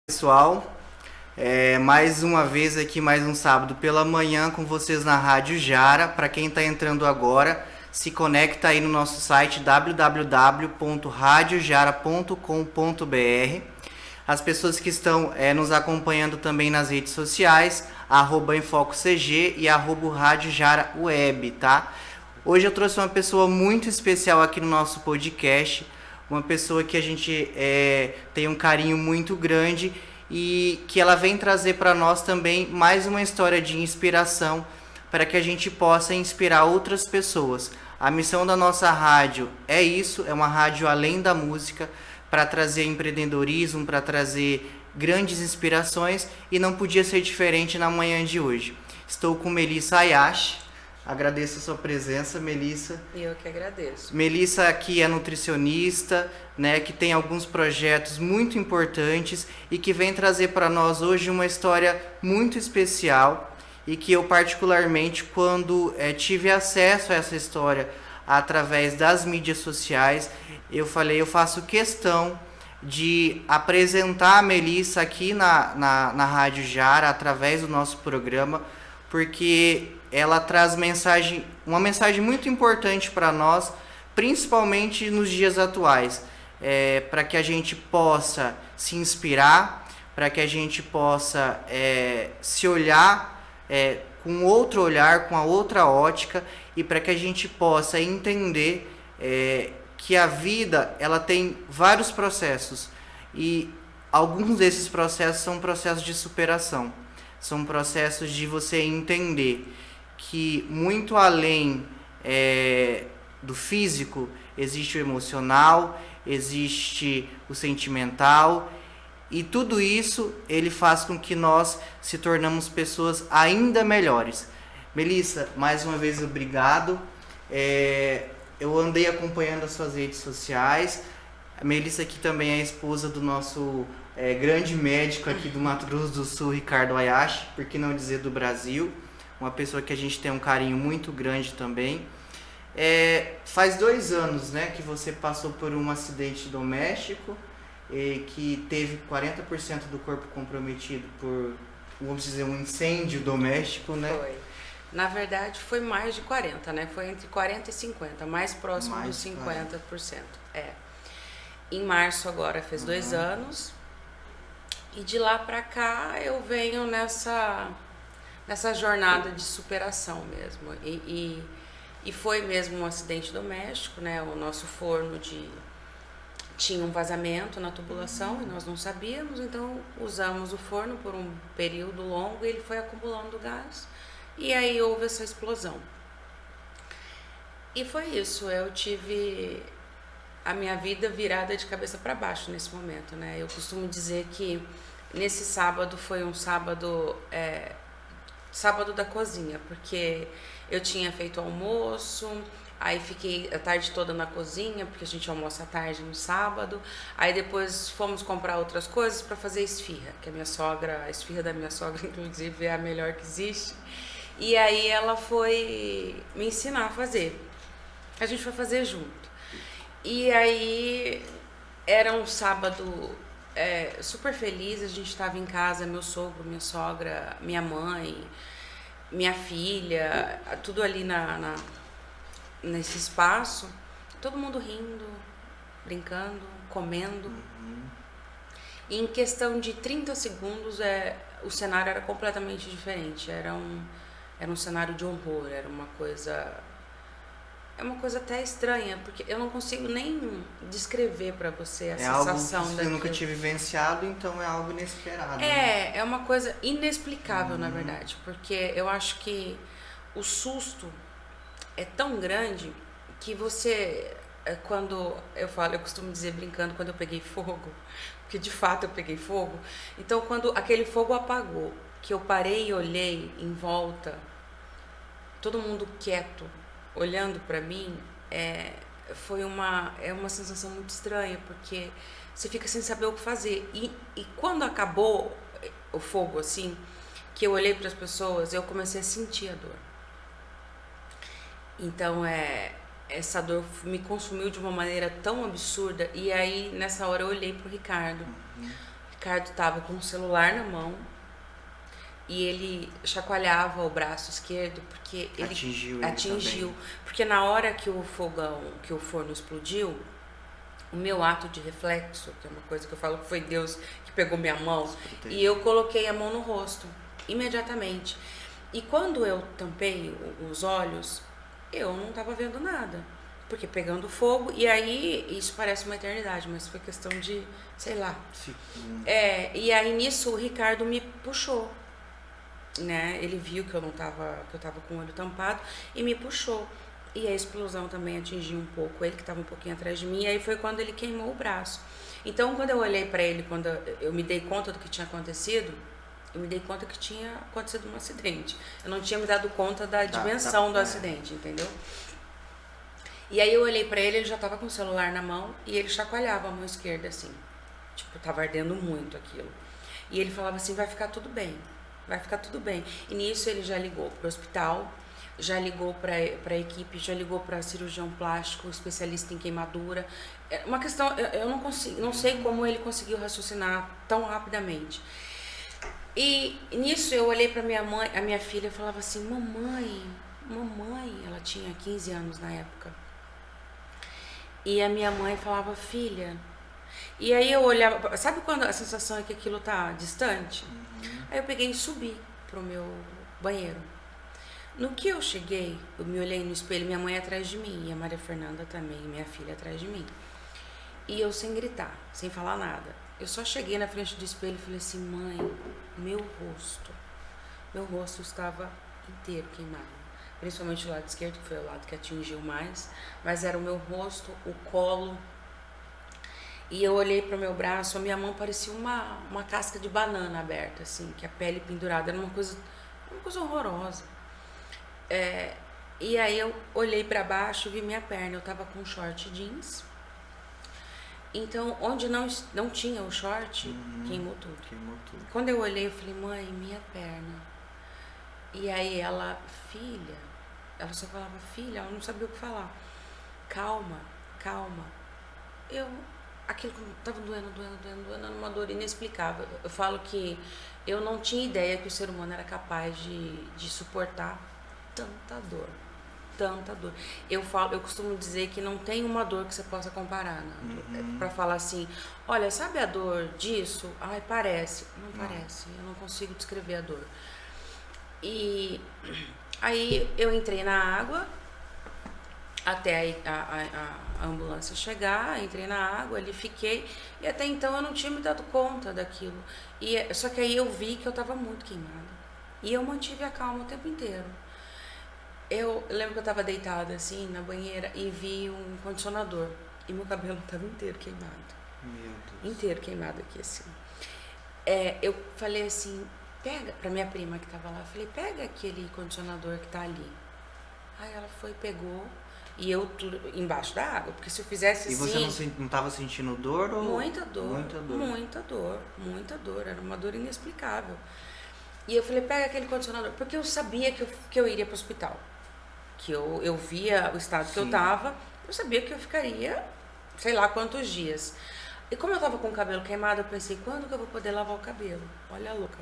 Pessoal, mais uma vez aqui, mais um sábado pela manhã com vocês na Rádio Jara. Para quem está entrando agora, se conecta aí no nosso site www.radiojara.com.br. As pessoas que estão nos acompanhando também nas redes sociais, @EnfocoCG e @Rádio Jara Web, tá? Hoje eu trouxe uma pessoa muito especial aqui no nosso podcast, uma pessoa que a gente tem um carinho muito grande e que ela vem trazer para nós também mais uma história de inspiração para que a gente possa inspirar outras pessoas. A missão da nossa rádio é isso, é uma rádio além da música, para trazer empreendedorismo, para trazer grandes inspirações, e não podia ser diferente na manhã de hoje. Estou com Melissa Ayashi. Agradeço a sua presença, Melissa. Eu que agradeço. Melissa aqui é nutricionista, né, que tem alguns projetos muito importantes e que vem trazer para nós hoje uma história muito especial, e que eu particularmente, quando tive acesso a essa história através das mídias sociais, eu faço questão de apresentar a Melissa aqui na Rádio Jara através do nosso programa, porque ela traz uma mensagem muito importante para nós, principalmente nos dias atuais, para que a gente possa se inspirar, para que a gente possa se olhar com outro olhar, com a outra ótica, e para que a gente possa entender que a vida ela tem vários processos, e alguns desses processos são processos de superação, são processos de você entender que muito além do físico existe o emocional, existe o sentimental, e tudo isso ele faz com que nós se tornamos pessoas ainda melhores. Melissa, mais uma vez obrigado. Eu andei acompanhando as suas redes sociais. A Melissa aqui também é a esposa do nosso grande médico aqui do Mato Grosso do Sul, Ricardo Ayashi, por que não dizer do Brasil, uma pessoa que a gente tem um carinho muito grande também. Faz 2 anos, né, que você passou por um acidente doméstico, que teve 40% do corpo comprometido por, vamos dizer, um incêndio doméstico, né? Foi. Na verdade, foi mais de 40, né? Foi entre 40 e 50, mais próximo dos 50%. Em março agora fez 2 anos, e de lá pra cá eu venho nessa jornada de superação mesmo. E foi mesmo um acidente doméstico, né? O nosso forno tinha um vazamento na tubulação e nós não sabíamos, então usamos o forno por um período longo e ele foi acumulando gás, e aí houve essa explosão. E foi isso, eu tive a minha vida virada de cabeça para baixo nesse momento, né? Eu costumo dizer que nesse sábado foi um sábado da cozinha, porque eu tinha feito almoço, aí fiquei a tarde toda na cozinha, porque a gente almoça à tarde no sábado, aí depois fomos comprar outras coisas para fazer esfirra, que a esfirra da minha sogra, inclusive, é a melhor que existe, e aí ela foi me ensinar a fazer, a gente foi fazer junto, e aí era um sábado super feliz, a gente estava em casa, meu sogro, minha sogra, minha mãe, minha filha, tudo ali nesse espaço, todo mundo rindo, brincando, comendo. E em questão de 30 segundos o cenário era completamente diferente, era um cenário de horror, era uma coisa até estranha, porque eu não consigo nem descrever para você a sensação daquilo. Eu nunca tive vivenciado, então é algo inesperado. Né? É uma coisa inexplicável, na verdade, porque eu acho que o susto é tão grande que você, quando eu costumo dizer brincando, quando eu peguei fogo, porque de fato eu peguei fogo, então quando aquele fogo apagou, que eu parei e olhei em volta, todo mundo quieto, olhando para mim, foi uma sensação muito estranha, porque você fica sem saber o que fazer, e quando acabou o fogo, assim, que eu olhei para as pessoas, eu comecei a sentir a dor. Então, essa dor me consumiu de uma maneira tão absurda. E aí, nessa hora, eu olhei pro Ricardo. Ricardo tava com o celular na mão e ele chacoalhava o braço esquerdo porque ele atingiu. Porque na hora que o forno explodiu, o meu ato de reflexo, que é uma coisa que eu falo que foi Deus que pegou minha mão, e eu coloquei a mão no rosto, imediatamente. E quando eu tampei os olhos, eu não estava vendo nada, porque pegando fogo, e aí isso parece uma eternidade, mas foi questão de, sei lá. E aí nisso o Ricardo me puxou, né? Ele viu que eu tava com o olho tampado e me puxou. E a explosão também atingiu um pouco ele, que estava um pouquinho atrás de mim, e aí foi quando ele queimou o braço. Então, quando eu olhei para ele, quando eu me dei conta do que tinha acontecido, eu me dei conta que tinha acontecido um acidente. Eu não tinha me dado conta da dimensão do acidente, entendeu? E aí eu olhei para ele, ele já estava com o celular na mão e ele chacoalhava a mão esquerda assim. Tipo, tava ardendo muito aquilo. E ele falava assim, vai ficar tudo bem, vai ficar tudo bem. E nisso ele já ligou pro hospital, já ligou para a equipe, já ligou para cirurgião plástico, especialista em queimadura. É uma questão, eu não sei como ele conseguiu raciocinar tão rapidamente. E nisso eu olhei para minha mãe, a minha filha falava assim, mamãe, ela tinha 15 anos na época. E a minha mãe falava, filha. E aí eu olhava, sabe quando a sensação é que aquilo tá distante? Aí eu peguei e subi pro meu banheiro. No que eu cheguei, eu me olhei no espelho, minha mãe atrás de mim, e a Maria Fernanda também, minha filha atrás de mim. E eu sem gritar, sem falar nada. Eu só cheguei na frente do espelho e falei assim, mãe, meu rosto estava inteiro queimado. Principalmente o lado esquerdo, que foi o lado que atingiu mais, mas era o meu rosto, o colo. E eu olhei para o meu braço, a minha mão parecia uma casca de banana aberta, assim, que a pele pendurada, era uma coisa horrorosa. E aí eu olhei para baixo, vi minha perna, eu tava com um short jeans. Então, onde não tinha o short, queimou tudo. Quando eu olhei, eu falei, mãe, minha perna. E aí ela só falava, filha, ela não sabia o que falar. Calma. Aquilo tava doendo, uma dor inexplicável. Eu falo que eu não tinha ideia que o ser humano era capaz de suportar tanta dor. Eu costumo dizer que não tem uma dor que você possa comparar, Nando. Pra falar assim, olha, sabe a dor disso? Ai, parece. Não parece, eu não consigo descrever a dor. E aí eu entrei na água, até a ambulância chegar, entrei na água, ali fiquei, e até então eu não tinha me dado conta daquilo. Só que aí eu vi que eu estava muito queimada. E eu mantive a calma o tempo inteiro. Eu lembro que eu estava deitada assim na banheira e vi um condicionador. E meu cabelo estava inteiro queimado. Meu Deus. Inteiro queimado aqui assim. Eu falei assim, pega, pra minha prima que estava lá, eu falei, pega aquele condicionador que tá ali. Aí ela foi, pegou. E eu embaixo da água, porque se eu fizesse assim... E você não estava sentindo dor? Ou... Muita dor. Era uma dor inexplicável. E eu falei, pega aquele condicionador, porque eu sabia que eu iria para o hospital. Que eu via o estado que eu tava, eu sabia que eu ficaria, sei lá quantos dias. E como eu tava com o cabelo queimado, eu pensei, quando que eu vou poder lavar o cabelo? Olha a louca.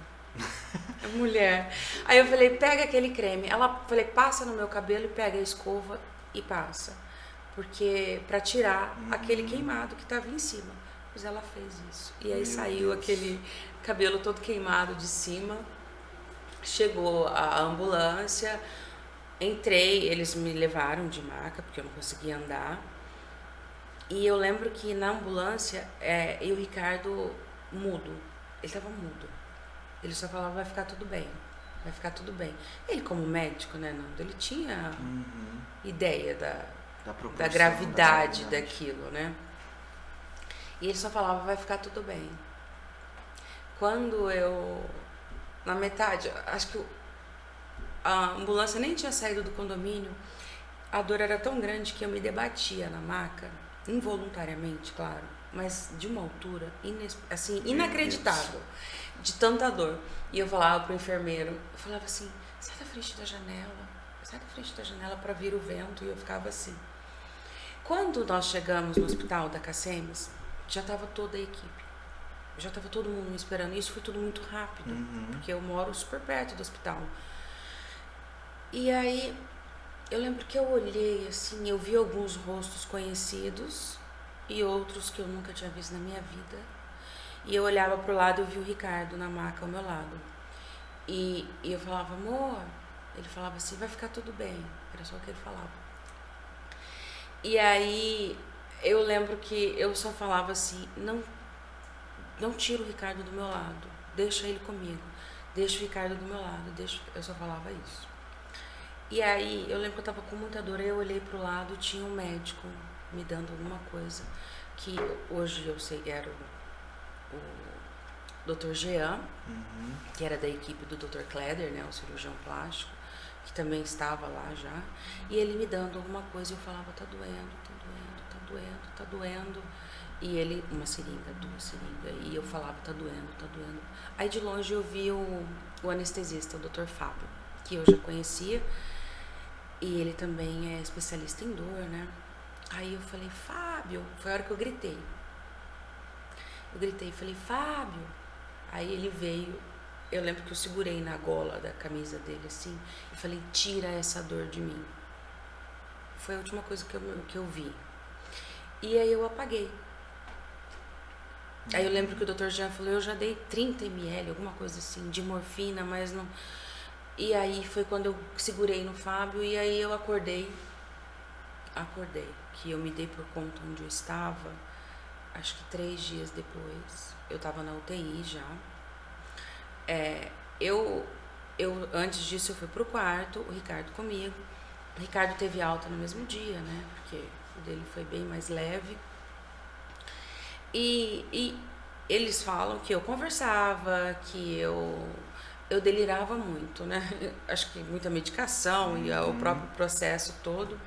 Mulher. Aí eu falei, pega aquele creme. Falei, passa no meu cabelo e pega a escova e passa, porque para tirar aquele queimado que estava em cima. Pois ela fez isso. E aí saiu aquele cabelo todo queimado de cima. Chegou a ambulância, entrei, eles me levaram de maca, porque eu não conseguia andar. E eu lembro que na ambulância, e o Ricardo mudo, ele estava mudo. Ele só falava, vai ficar tudo bem. Ele, como médico, né, Nando, ele tinha ideia da gravidade daquilo, né? E ele só falava, vai ficar tudo bem. Quando na metade, acho que a ambulância nem tinha saído do condomínio, a dor era tão grande que eu me debatia na maca, involuntariamente, claro, mas de uma altura, assim, inacreditável, de tanta dor. E eu falava pro enfermeiro, eu falava assim, sai da frente da janela para vir o vento, e eu ficava assim. Quando nós chegamos no hospital da Cacemes, já estava toda a equipe. Já estava todo mundo me esperando. Isso foi tudo muito rápido, porque eu moro super perto do hospital. E aí, eu lembro que eu olhei, assim, eu vi alguns rostos conhecidos e outros que eu nunca tinha visto na minha vida. E eu olhava pro lado e eu vi o Ricardo na maca ao meu lado. E eu falava, amor, ele falava assim, vai ficar tudo bem. Era só o que ele falava. E aí, eu lembro que eu só falava assim, não tira o Ricardo do meu lado, deixa ele comigo, deixa o Ricardo do meu lado, eu só falava isso. E aí, eu lembro que eu tava com muita dor, aí eu olhei pro lado, tinha um médico me dando alguma coisa, que hoje eu sei que era o Dr. Jean, que era da equipe do Dr. Kleder, né, o cirurgião plástico, que também estava lá já, e ele me dando alguma coisa, eu falava, tá doendo, tá doendo, tá doendo, tá doendo. E ele, uma seringa, 2 seringas, e eu falava, tá doendo, tá doendo. Aí de longe eu vi o anestesista, o Dr. Fábio, que eu já conhecia, e ele também é especialista em dor, né? Aí eu falei, Fábio, foi a hora que eu gritei. Eu gritei, falei, Fábio. Aí ele veio, eu lembro que eu segurei na gola da camisa dele assim, e falei, tira essa dor de mim. Foi a última coisa que eu vi. E aí eu apaguei. Aí eu lembro que o Dr. Jean falou, eu já dei 30 ml, alguma coisa assim, de morfina, mas não... E aí foi quando eu segurei no Fábio e aí eu acordei, que eu me dei por conta onde eu estava, acho que 3 dias depois, eu estava na UTI já. Antes disso eu fui pro quarto, o Ricardo comigo. O Ricardo teve alta no mesmo dia, né, porque o dele foi bem mais leve. E eles falam que eu conversava, que eu delirava muito, né? Acho que muita medicação e o próprio processo todo.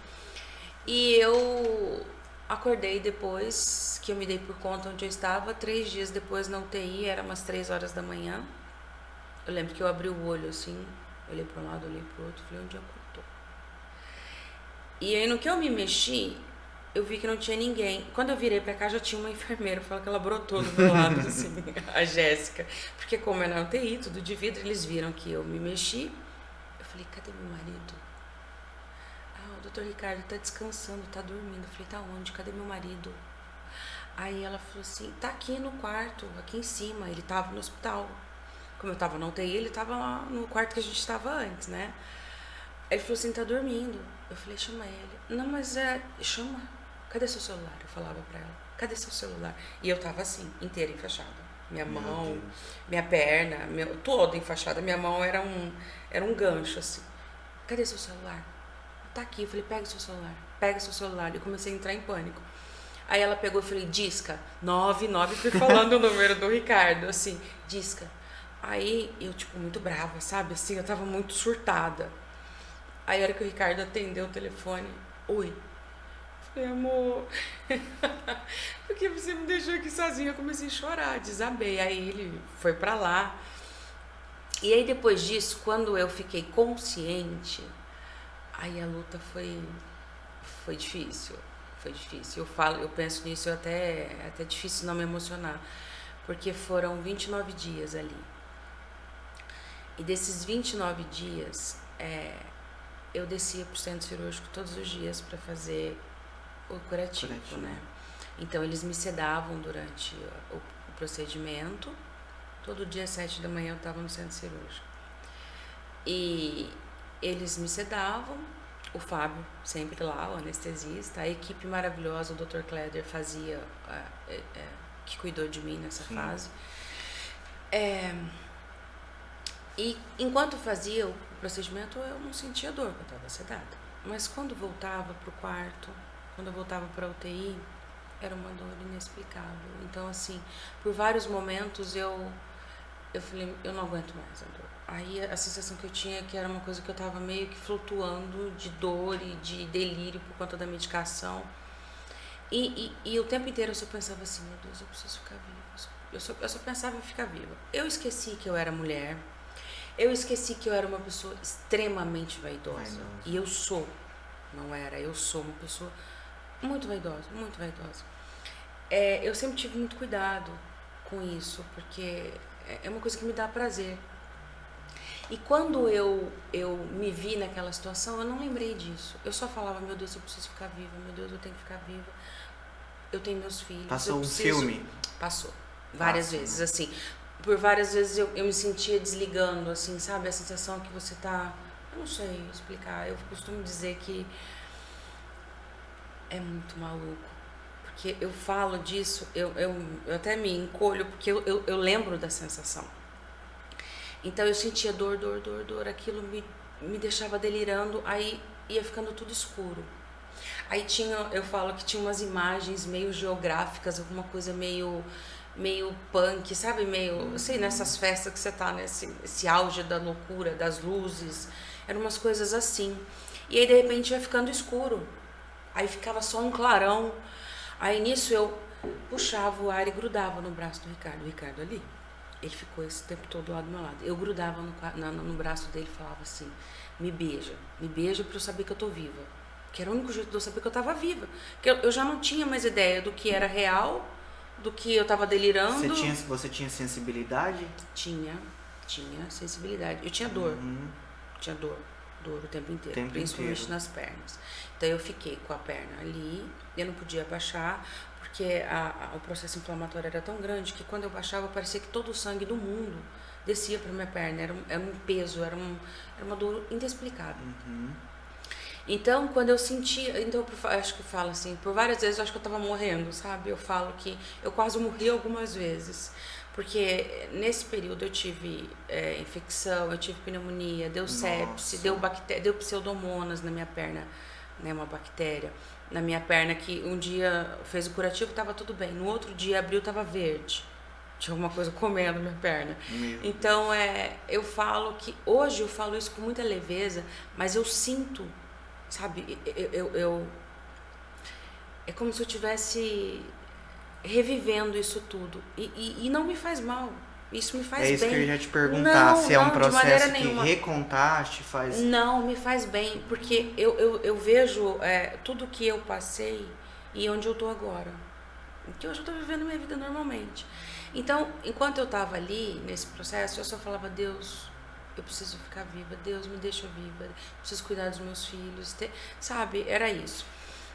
E eu acordei depois que eu me dei por conta onde eu estava, 3 dias depois na UTI, era umas 3 horas da manhã. Eu lembro que eu abri o olho assim, olhei para um lado, olhei para o outro, falei, onde é que eu tô? E aí no que eu me mexi, eu vi que não tinha ninguém. Quando eu virei pra cá, já tinha uma enfermeira, falou que ela brotou do meu lado, assim, a Jéssica. Porque como é na UTI, tudo de vidro, eles viram que eu me mexi. Eu falei, cadê meu marido? Ah, o doutor Ricardo tá descansando, tá dormindo. Eu falei, tá onde? Cadê meu marido? Aí ela falou assim, tá aqui no quarto, aqui em cima. Ele tava no hospital. Como eu tava na UTI, ele tava lá no quarto que a gente estava antes, né? Ele falou assim, tá dormindo. Eu falei, chama ele. Não, mas chama. Cadê seu celular? Eu falava pra ela, cadê seu celular? E eu tava assim, inteira enfaixada. Minha mão, minha perna, toda enfaixada. Minha mão era um gancho, assim. Cadê seu celular? Tá aqui. Eu falei, pega seu celular. Pega seu celular. E eu comecei a entrar em pânico. Aí ela pegou e falei, disca. 99, fui falando o número do Ricardo, assim, disca. Aí eu, tipo, muito brava, sabe? Assim, eu tava muito surtada. Aí a hora que o Ricardo atendeu o telefone, oi. Falei, amor, por que você me deixou aqui sozinha? Eu comecei a chorar, desabei. Aí ele foi pra lá. E aí depois disso, quando eu fiquei consciente, aí a luta foi difícil. Foi difícil. Eu penso nisso, é até difícil não me emocionar. Porque foram 29 dias ali. E desses 29 dias, eu descia pro centro cirúrgico todos os dias para fazer o curativo, né? Então eles me sedavam durante o procedimento. Todo dia às 7 da manhã eu estava no centro cirúrgico. E eles me sedavam, o Fábio sempre lá, o anestesista, a equipe maravilhosa, o Dr. Kleder fazia, que cuidou de mim nessa fase. E enquanto fazia o procedimento eu não sentia dor, porque eu estava sedada. Mas quando voltava pro quarto, quando eu voltava para a UTI, era uma dor inexplicável. Então, assim, por vários momentos eu falei, eu não aguento mais a dor. Aí a sensação que eu tinha é que era uma coisa que eu estava meio que flutuando de dor e de delírio por conta da medicação. E o tempo inteiro eu só pensava assim, meu Deus, eu preciso ficar viva. Eu só pensava em ficar viva. Eu esqueci que eu era mulher. Eu esqueci que eu era uma pessoa extremamente vaidosa. E eu sou. Não era, eu sou uma pessoa muito vaidosa, muito vaidosa. Eu sempre tive muito cuidado com isso, porque é uma coisa que me dá prazer. E quando eu me vi naquela situação, eu não lembrei disso. Eu só falava, meu Deus, eu preciso ficar viva, meu Deus, eu tenho que ficar viva. Eu tenho meus filhos. Passou eu preciso... filme? Passou. Várias vezes, assim. Por várias vezes eu me sentia desligando, assim, sabe? A sensação que você tá... Eu não sei explicar. Eu costumo dizer que é muito maluco. Porque eu falo disso, eu até me encolho, porque eu lembro da sensação. Então eu sentia dor, aquilo me deixava delirando, aí ia ficando tudo escuro. Aí eu falo que tinha umas imagens meio geográficas, alguma coisa meio punk, sabe? Meio, sei, nessas festas que você tá, nesse auge da loucura, das luzes, eram umas coisas assim. E aí de repente ia ficando escuro, aí ficava só um clarão. Aí nisso eu puxava o ar e grudava no braço do Ricardo. O Ricardo ali, ele ficou esse tempo todo lá do meu lado. Eu grudava no braço dele e falava assim, me beija pra eu saber que eu tô viva. Que era o único jeito de eu saber que eu tava viva. Que eu já não tinha mais ideia do que era real, do que eu tava delirando. Você tinha sensibilidade? Tinha sensibilidade. Eu tinha dor. Tinha dor o tempo inteiro, principalmente nas pernas. Então eu fiquei com a perna ali, eu não podia baixar, porque o processo inflamatório era tão grande que quando eu baixava parecia que todo o sangue do mundo descia para minha perna, era um peso, era uma dor inexplicável. Então, quando eu sentia, então eu acho que eu falo assim, por várias vezes eu acho que eu estava morrendo, sabe? Eu falo que eu quase morri algumas vezes, porque nesse período eu tive infecção, eu tive pneumonia, deu sepse, deu pseudomonas na minha perna, né, uma bactéria na minha perna que um dia fez o curativo, estava tudo bem, no outro dia abriu, estava verde, tinha alguma coisa comendo minha perna. Então eu falo que hoje eu falo isso com muita leveza, mas eu sinto, sabe, é como se eu tivesse revivendo isso tudo e não me faz mal. Isso me faz bem. É isso que eu ia te perguntar, se é um processo que recontar te faz... Não, me faz bem, porque eu vejo tudo que eu passei e onde eu tô agora. Que hoje eu tô vivendo minha vida normalmente. Então, enquanto eu tava ali, nesse processo, eu só falava, Deus, eu preciso ficar viva, Deus, me deixa viva, preciso cuidar dos meus filhos, sabe? Era isso.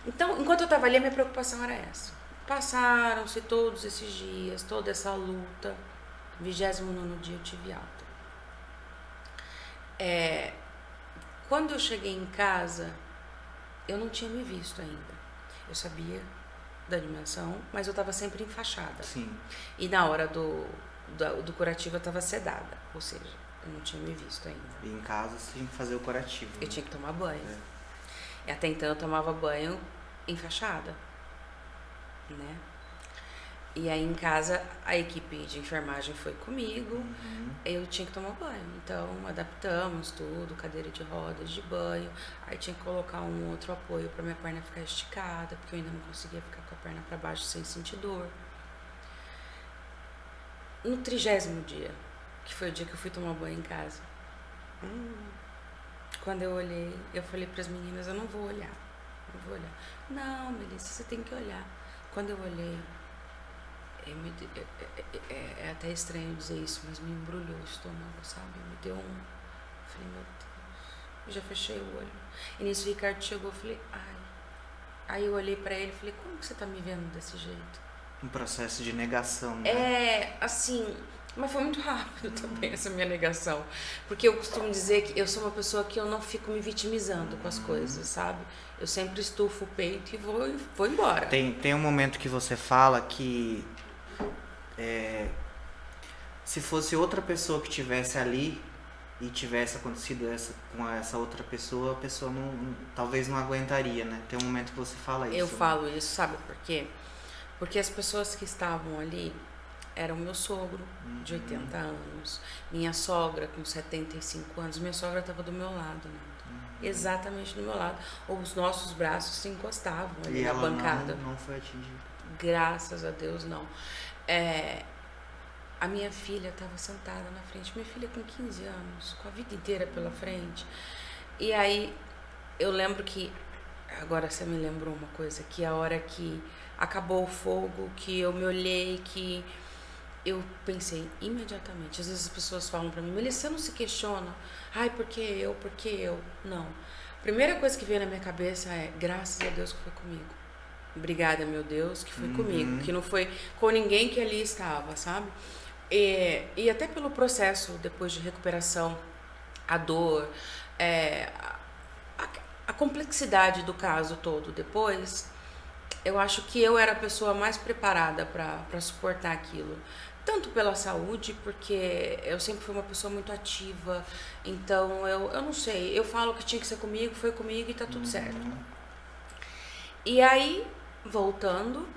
Então, enquanto eu tava ali, a minha preocupação era essa. Passaram-se todos esses dias, toda essa luta. 29º dia eu tive alta. Quando eu cheguei em casa, eu não tinha me visto ainda. Eu sabia da dimensão, mas eu estava sempre enfaixada. Sim. E na hora do curativo eu estava sedada, ou seja, eu não tinha me visto ainda. E em casa você tinha que fazer o curativo. Eu tinha que tomar banho. E até então eu tomava banho enfaixada, né? E aí em casa a equipe de enfermagem foi comigo, eu tinha que tomar banho. Então adaptamos tudo, cadeira de rodas, de banho. Aí tinha que colocar um outro apoio para minha perna ficar esticada, porque eu ainda não conseguia ficar com a perna para baixo sem sentir dor. No 30º dia, que foi o dia que eu fui tomar banho em casa, quando eu olhei, eu falei para as meninas, eu não vou olhar. Não, Melissa, você tem que olhar. Quando eu olhei, é até estranho dizer isso, mas me embrulhou o estômago, sabe? Me deu falei, meu Deus, eu já fechei o olho. E nisso o Ricardo chegou, eu falei, ai. Aí eu olhei pra ele e falei, como que você tá me vendo desse jeito? Um processo de negação, né? Assim, mas foi muito rápido também essa minha negação. Porque eu costumo dizer que eu sou uma pessoa que eu não fico me vitimizando com as coisas, sabe? Eu sempre estufo o peito e vou embora. Tem um momento que você fala que se fosse outra pessoa que tivesse ali e tivesse acontecido com essa outra pessoa, a pessoa talvez não aguentaria, né? Tem um momento que você fala isso. Eu falo isso, sabe por quê? Porque as pessoas que estavam ali eram meu sogro, de 80 anos, minha sogra com 75 anos, minha sogra estava do meu lado, né? Exatamente do meu lado. Os nossos braços se encostavam ali na bancada. E ela não foi atingida? Graças a Deus, não. A minha filha estava sentada na frente, minha filha com 15 anos, com a vida inteira pela frente. E aí, eu lembro que, agora você me lembrou uma coisa, que a hora que acabou o fogo, que eu me olhei, que eu pensei imediatamente. Às vezes as pessoas falam pra mim, Melissa, você não se questiona? Ai, por que eu? Por que eu? Não. A primeira coisa que veio na minha cabeça é, graças a Deus que foi comigo. Obrigada, meu Deus, que foi comigo. Que não foi com ninguém que ali estava, sabe? E até pelo processo, depois de recuperação, a dor, a complexidade do caso todo depois, eu acho que eu era a pessoa mais preparada para suportar aquilo. Tanto pela saúde, porque eu sempre fui uma pessoa muito ativa, então eu não sei, eu falo que tinha que ser comigo, foi comigo e tá tudo certo. E aí, voltando,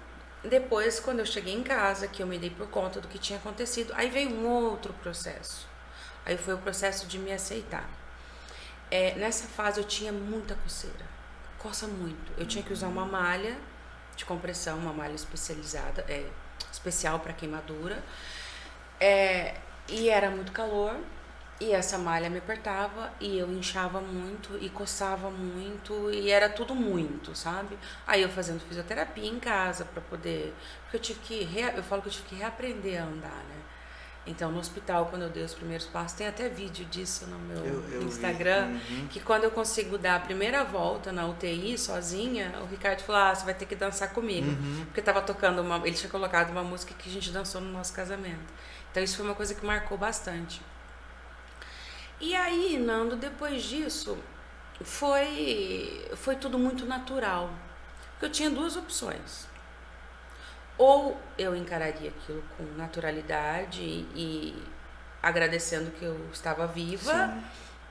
depois quando eu cheguei em casa, que eu me dei por conta do que tinha acontecido, aí veio um outro processo. Aí foi o processo de me aceitar. Nessa fase eu tinha muita coceira, coça muito. Eu tinha que usar uma malha de compressão, uma malha especializada, especial para queimadura, e era muito calor, e essa malha me apertava, e eu inchava muito, e coçava muito, e era tudo muito, sabe? Aí eu fazendo fisioterapia em casa para poder, porque eu falo que eu tive que reaprender a andar, né? Então, no hospital, quando eu dei os primeiros passos, tem até vídeo disso no meu Instagram, que quando eu consigo dar a primeira volta na UTI sozinha, o Ricardo falou, você vai ter que dançar comigo. Porque tava tocando ele tinha colocado uma música que a gente dançou no nosso casamento. Então, isso foi uma coisa que marcou bastante. E aí, Nando, depois disso, foi tudo muito natural. Porque eu tinha duas opções. Ou eu encararia aquilo com naturalidade e agradecendo que eu estava viva. Sim.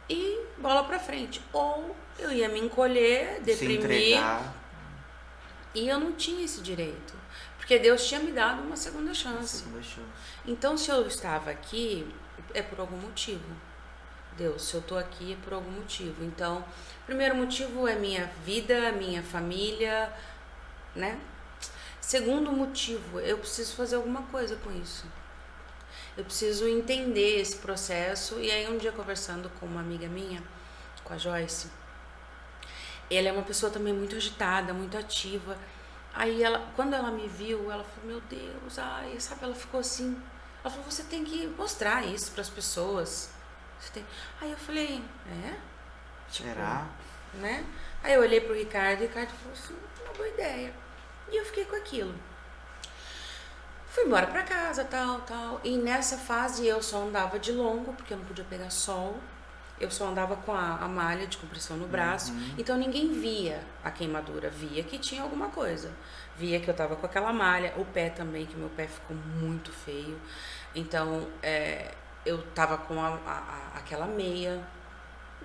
E bola pra frente. Ou eu ia me encolher, deprimir. E eu não tinha esse direito. Porque Deus tinha me dado uma segunda chance. Então, se eu estava aqui, é por algum motivo. Deus, se eu tô aqui, é por algum motivo. Então, o primeiro motivo é minha vida, minha família, né? Segundo motivo, eu preciso fazer alguma coisa com isso. Eu preciso entender esse processo. E aí um dia conversando com uma amiga minha, com a Joyce, ela é uma pessoa também muito agitada, muito ativa. Aí quando ela me viu, ela falou, meu Deus, sabe, ela ficou assim. Ela falou, você tem que mostrar isso para as pessoas. Aí eu falei, tipo, será? Né? Aí eu olhei pro Ricardo e o Ricardo falou assim, uma boa ideia. E eu fiquei com aquilo. Fui embora pra casa, tal. E nessa fase eu só andava de longo, porque eu não podia pegar sol. Eu só andava com a malha de compressão no braço. Então ninguém via a queimadura. Via que tinha alguma coisa. Via que eu tava com aquela malha. O pé também, que meu pé ficou muito feio. Então, eu tava com aquela meia.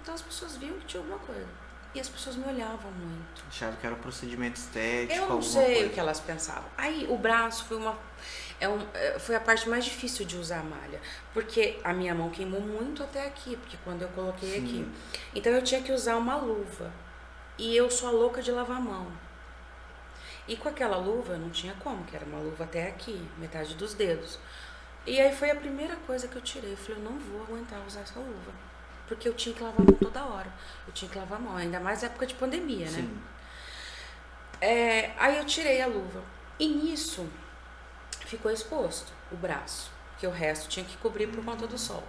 Então as pessoas viam que tinha alguma coisa. E as pessoas me olhavam muito. Achavam que era um procedimento estético, eu não sei o que elas pensavam. Aí o braço foi a parte mais difícil de usar a malha. Porque a minha mão queimou muito até aqui, porque quando eu coloquei aqui. Então eu tinha que usar uma luva. E eu sou a louca de lavar a mão. E com aquela luva não tinha como, que era uma luva até aqui, metade dos dedos. E aí foi a primeira coisa que eu tirei. Eu falei, eu não vou aguentar usar essa luva. Porque eu tinha que lavar a mão toda hora. Eu tinha que lavar a mão, ainda mais na época de pandemia, né? Aí eu tirei a luva. E nisso ficou exposto o braço. Porque o resto tinha que cobrir por conta do sol.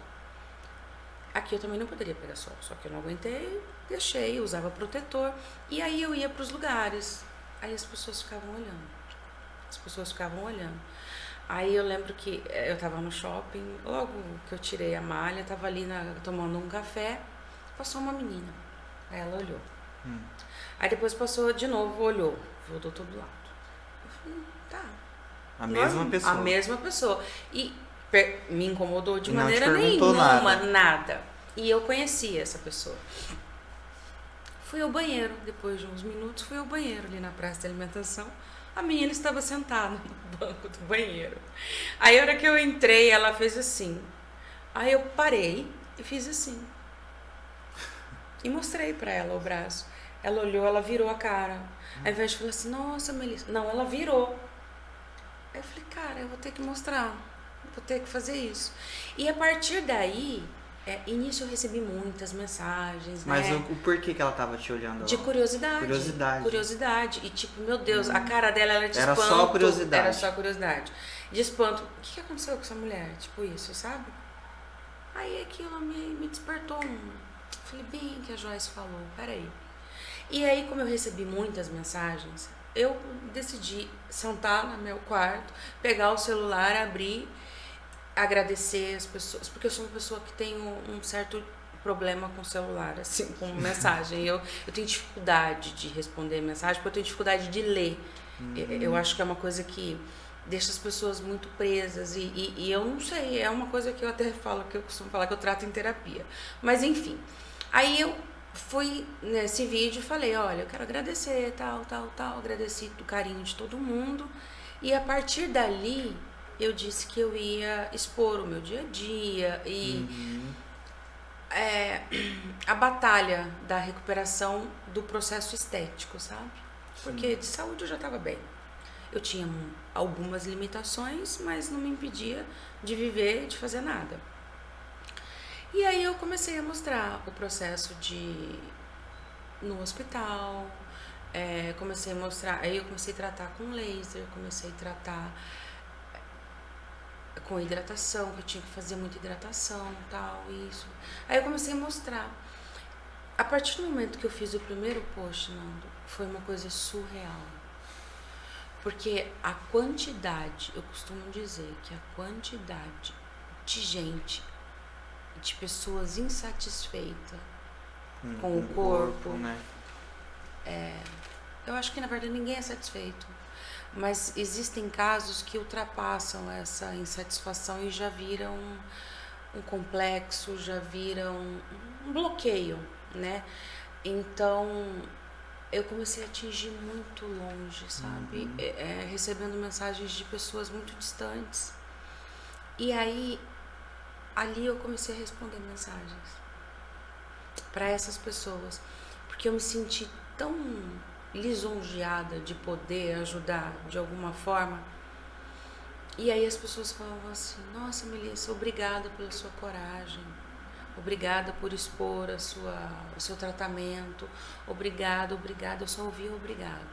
Aqui eu também não poderia pegar sol. Só que eu não aguentei, deixei, usava protetor. E aí eu ia para os lugares. Aí as pessoas ficavam olhando. Aí eu lembro que eu tava no shopping, logo que eu tirei a malha, tava ali tomando um café, passou uma menina. Aí ela olhou. Aí depois passou de novo, olhou, voltou todo lado. Eu falei, tá. A mesma pessoa. A mesma pessoa. E me incomodou de maneira nenhuma, nada. E eu conhecia essa pessoa. Fui ao banheiro, depois de uns minutos, fui ao banheiro ali na praça de alimentação. A menina estava sentada no banco do banheiro. Aí, a hora que eu entrei, ela fez assim. Aí eu parei e fiz assim. E mostrei pra ela o braço. Ela olhou, ela virou a cara. Ao invés de falar assim, nossa, Melissa. Não, ela virou. Aí eu falei, cara, eu vou ter que mostrar. Vou ter que fazer isso. E a partir daí, Início eu recebi muitas mensagens, Mas né? o porquê que ela tava te olhando? De curiosidade. Curiosidade. Curiosidade. E tipo, meu Deus, a cara dela era de Era espanto. só curiosidade. Era só curiosidade. De espanto. O que aconteceu com essa mulher? Tipo isso, sabe? Aí aquilo me despertou Falei, bem que a Joyce falou, peraí. E aí, como eu recebi muitas mensagens, eu decidi sentar no meu quarto, pegar o celular, abrir, agradecer as pessoas, porque eu sou uma pessoa que tem um certo problema com o celular, assim, com mensagem. Eu tenho dificuldade de responder mensagem, porque eu tenho dificuldade de ler. Eu acho que é uma coisa que deixa as pessoas muito presas e eu não sei, é uma coisa que eu até falo, que eu costumo falar que eu trato em terapia. Mas enfim, aí eu fui nesse vídeo e falei, olha, eu quero agradecer, tal, agradeci do carinho de todo mundo. E a partir dali, eu disse que eu ia expor o meu dia a dia e a batalha da recuperação do processo estético, sabe? Porque de saúde eu já estava bem. Eu tinha algumas limitações, mas não me impedia de viver, de fazer nada. E aí eu comecei a mostrar o processo no hospital, comecei a mostrar, aí eu comecei a tratar com laser, comecei a tratar com hidratação, que eu tinha que fazer muita hidratação, tal, isso. Aí eu comecei a mostrar. A partir do momento que eu fiz o primeiro post, Nando, foi uma coisa surreal. Porque a quantidade, eu costumo dizer que a quantidade de gente, de pessoas insatisfeitas com o corpo, né? Eu acho que na verdade ninguém é satisfeito. Mas existem casos que ultrapassam essa insatisfação e já viram um complexo, já viram um bloqueio, né? Então, eu comecei a atingir muito longe, sabe? Recebendo mensagens de pessoas muito distantes. E aí, ali eu comecei a responder mensagens para essas pessoas, porque eu me senti tão lisonjeada de poder ajudar de alguma forma. E aí as pessoas falavam assim, nossa, Melissa, obrigada pela sua coragem, obrigada por expor o seu tratamento, obrigada, eu só ouvi obrigada.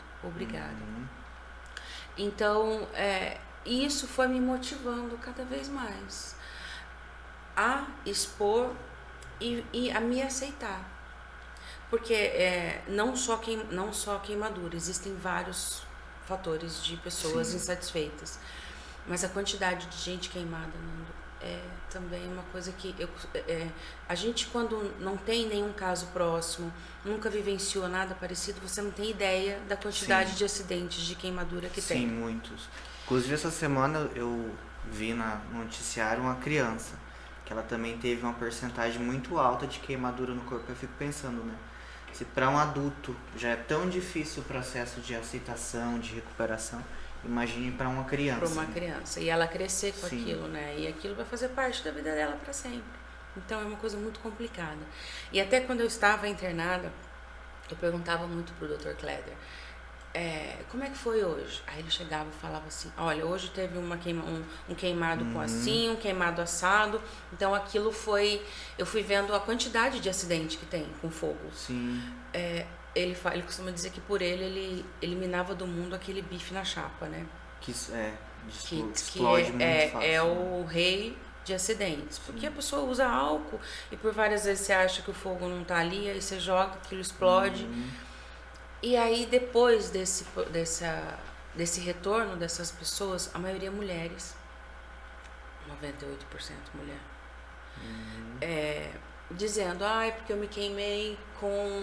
Então, isso foi me motivando cada vez mais a expor e a me aceitar. Porque não só queimadura, existem vários fatores de pessoas insatisfeitas. Mas a quantidade de gente queimada, Nando, é também uma coisa que a gente, quando não tem nenhum caso próximo, nunca vivenciou nada parecido, você não tem ideia da quantidade de acidentes de queimadura que tem. Sim, muitos. Inclusive, essa semana eu vi no noticiário uma criança que ela também teve uma porcentagem muito alta de queimadura no corpo. Eu fico pensando, né? Se para um adulto já é tão difícil o processo de aceitação, de recuperação, imagine para uma criança. Para uma criança. E ela crescer com aquilo, né? E aquilo vai fazer parte da vida dela para sempre. Então é uma coisa muito complicada. E até quando eu estava internada, eu perguntava muito pro Dr. Kleder, como é que foi hoje? Aí ele chegava e falava assim, olha, hoje teve um queimado com assim, um queimado assado. Então aquilo foi, eu fui vendo a quantidade de acidente que tem com fogo. Sim. Ele costuma dizer que por ele eliminava do mundo aquele bife na chapa, né? Que explode muito fácil. É o rei de acidentes. Porque a pessoa usa álcool e por várias vezes você acha que o fogo não tá ali, aí você joga, aquilo explode. E aí depois desse retorno dessas pessoas, a maioria mulheres, 98% mulher, dizendo, porque eu me queimei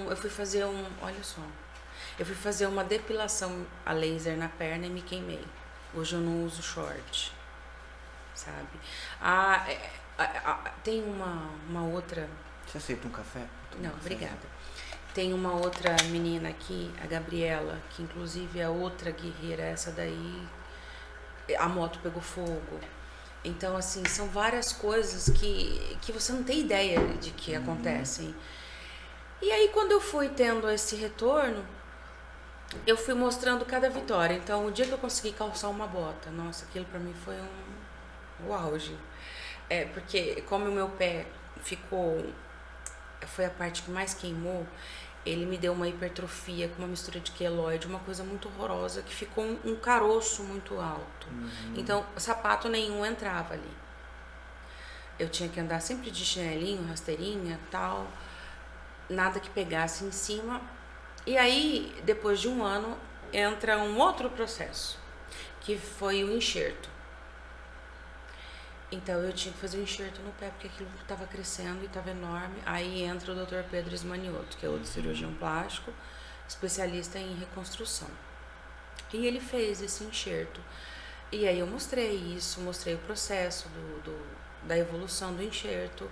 eu fui fazer eu fui fazer uma depilação a laser na perna e me queimei. Hoje eu não uso short, sabe? Tem uma outra... Você aceita um café? Não, obrigada. Tem uma outra menina aqui, a Gabriela, que inclusive é outra guerreira, essa daí, a moto pegou fogo. Então, assim, são várias coisas que você não tem ideia de que acontecem. E aí, quando eu fui tendo esse retorno, eu fui mostrando cada vitória. Então, o dia que eu consegui calçar uma bota, nossa, aquilo pra mim foi o auge. Porque como o meu pé foi a parte que mais queimou. Ele me deu uma hipertrofia com uma mistura de queloide, uma coisa muito horrorosa, que ficou um caroço muito alto. Então, sapato nenhum entrava ali. Eu tinha que andar sempre de chinelinho, rasteirinha, tal, nada que pegasse em cima. E aí, depois de um ano, entra um outro processo, que foi o enxerto. Então eu tinha que fazer um enxerto no pé, porque aquilo estava crescendo e estava enorme. Aí entra o Dr. Pedro Ismanioto, que é outro cirurgião plástico, especialista em reconstrução. E ele fez esse enxerto. E aí eu mostrei isso, mostrei o processo da evolução do enxerto.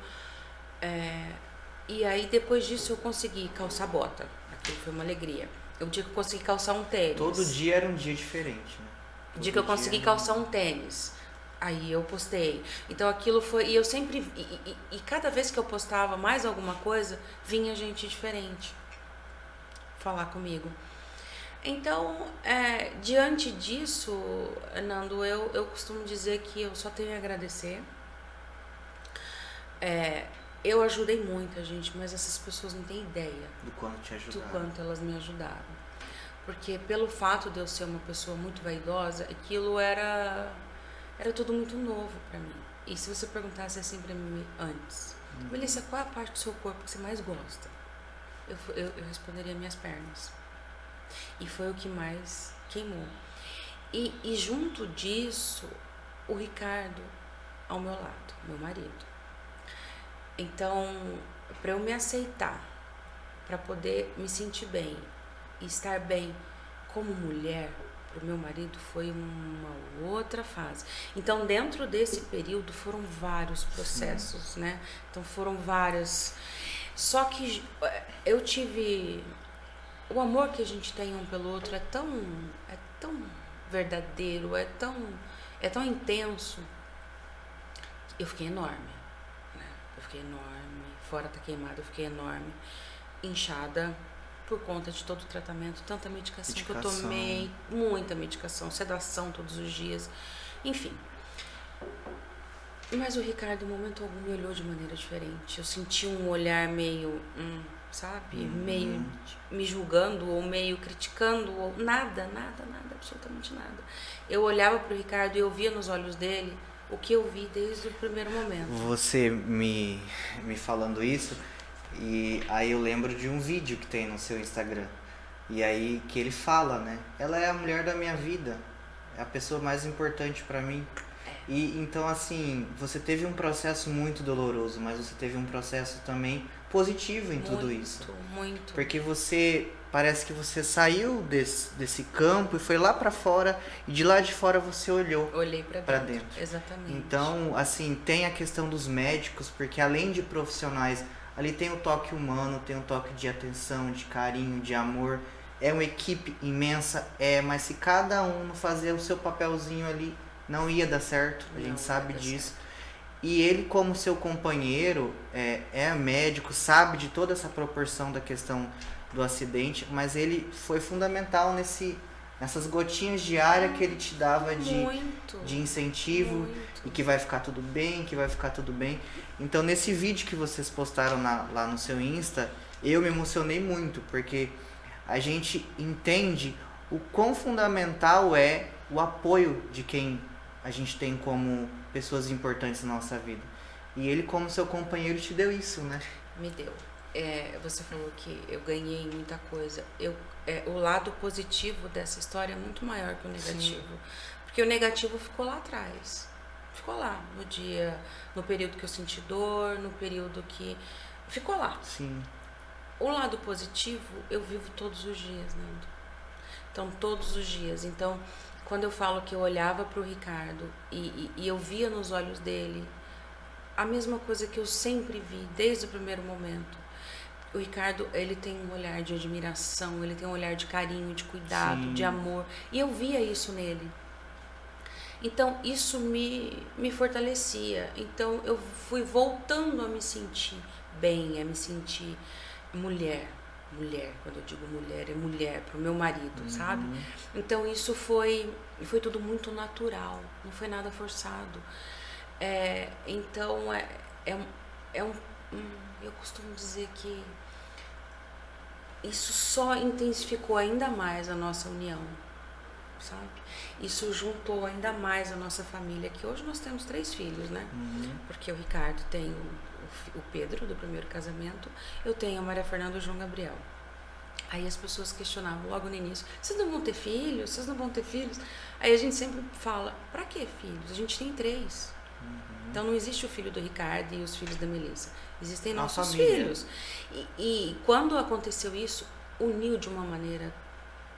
E aí depois disso eu consegui calçar bota. Aquilo foi uma alegria. O dia que eu consegui calçar um tênis. Todo dia era um dia diferente, né? O dia que eu consegui calçar um tênis. Aí eu postei. Então aquilo foi. E eu sempre. E cada vez que eu postava mais alguma coisa, vinha gente diferente falar comigo. Então, diante disso, Nando, eu costumo dizer que eu só tenho a agradecer. Eu ajudei muita gente, mas essas pessoas não têm ideia do quanto te ajudaram. Do quanto elas me ajudaram. Porque pelo fato de eu ser uma pessoa muito vaidosa, aquilo era tudo muito novo pra mim. E se você perguntasse assim pra mim antes, Melissa, qual é a parte do seu corpo que você mais gosta? Eu responderia minhas pernas. E foi o que mais queimou. E junto disso, o Ricardo ao meu lado, meu marido. Então, pra eu me aceitar, pra poder me sentir bem e estar bem como mulher, o meu marido foi uma outra fase. Então, dentro desse período foram vários processos, né? Então, foram várias. Só que eu tive... O amor que a gente tem um pelo outro é tão verdadeiro, é tão intenso. Eu fiquei enorme, né? Eu fiquei enorme. Fora tá queimada, eu fiquei enorme. Inchada. Por conta de todo o tratamento, tanta medicação que eu tomei, muita medicação, sedação todos os dias, enfim. Mas o Ricardo, em momento algum, me olhou de maneira diferente. Eu senti um olhar meio, sabe? Meio me julgando, ou meio criticando, ou nada, absolutamente nada. Eu olhava pro Ricardo e eu via nos olhos dele o que eu vi desde o primeiro momento. Você me falando isso... E aí eu lembro de um vídeo que tem no seu Instagram. E aí que ele fala, né? Ela é a mulher da minha vida. É a pessoa mais importante pra mim. E então assim, você teve um processo muito doloroso, mas você teve um processo também positivo em tudo isso. Muito. Porque parece que você saiu desse campo e foi lá pra fora, e de lá de fora você olhou. Olhei pra dentro. Exatamente. Então, assim, tem a questão dos médicos, porque além de profissionais, ali tem o toque humano, tem o toque de atenção, de carinho, de amor. É uma equipe imensa, mas se cada um não fazer o seu papelzinho ali, não ia dar certo, a gente sabe disso. Certo. E ele, como seu companheiro, é médico, sabe de toda essa proporção da questão do acidente, mas ele foi fundamental nessas gotinhas de ar que ele te dava de incentivo, e que vai ficar tudo bem, Então, nesse vídeo que vocês postaram lá no seu Insta, eu me emocionei muito, porque a gente entende o quão fundamental é o apoio de quem a gente tem como pessoas importantes na nossa vida. E ele, como seu companheiro, te deu isso, né? Me deu. Você falou que eu ganhei muita coisa. O lado positivo dessa história é muito maior que o negativo. Sim. Porque o negativo ficou lá atrás. Ficou lá, no período que eu senti dor, no período que... Ficou lá. Sim. O lado positivo, eu vivo todos os dias, né? Então, todos os dias. Então, quando eu falo que eu olhava pro Ricardo e eu via nos olhos dele a mesma coisa que eu sempre vi, desde o primeiro momento. O Ricardo, ele tem um olhar de admiração, ele tem um olhar de carinho, de cuidado, Sim. de amor. E eu via isso nele. Então, isso me fortalecia. Então, eu fui voltando a me sentir bem, a me sentir mulher. Mulher, quando eu digo mulher, é mulher pro meu marido, sabe? Então, isso foi tudo muito natural, não foi nada forçado. Então, é Eu costumo dizer que isso só intensificou ainda mais a nossa união, sabe? Isso juntou ainda mais a nossa família, que hoje nós temos 3 filhos, né? Porque o Ricardo tem o Pedro, do primeiro casamento, eu tenho a Maria Fernanda e o João Gabriel. Aí as pessoas questionavam logo no início, vocês não vão ter filhos? Vocês não vão ter filhos? Aí a gente sempre fala, pra que filhos? A gente tem 3. Então não existe o filho do Ricardo e os filhos da Melissa. Existem nossos filhos. E quando aconteceu isso, uniu de uma maneira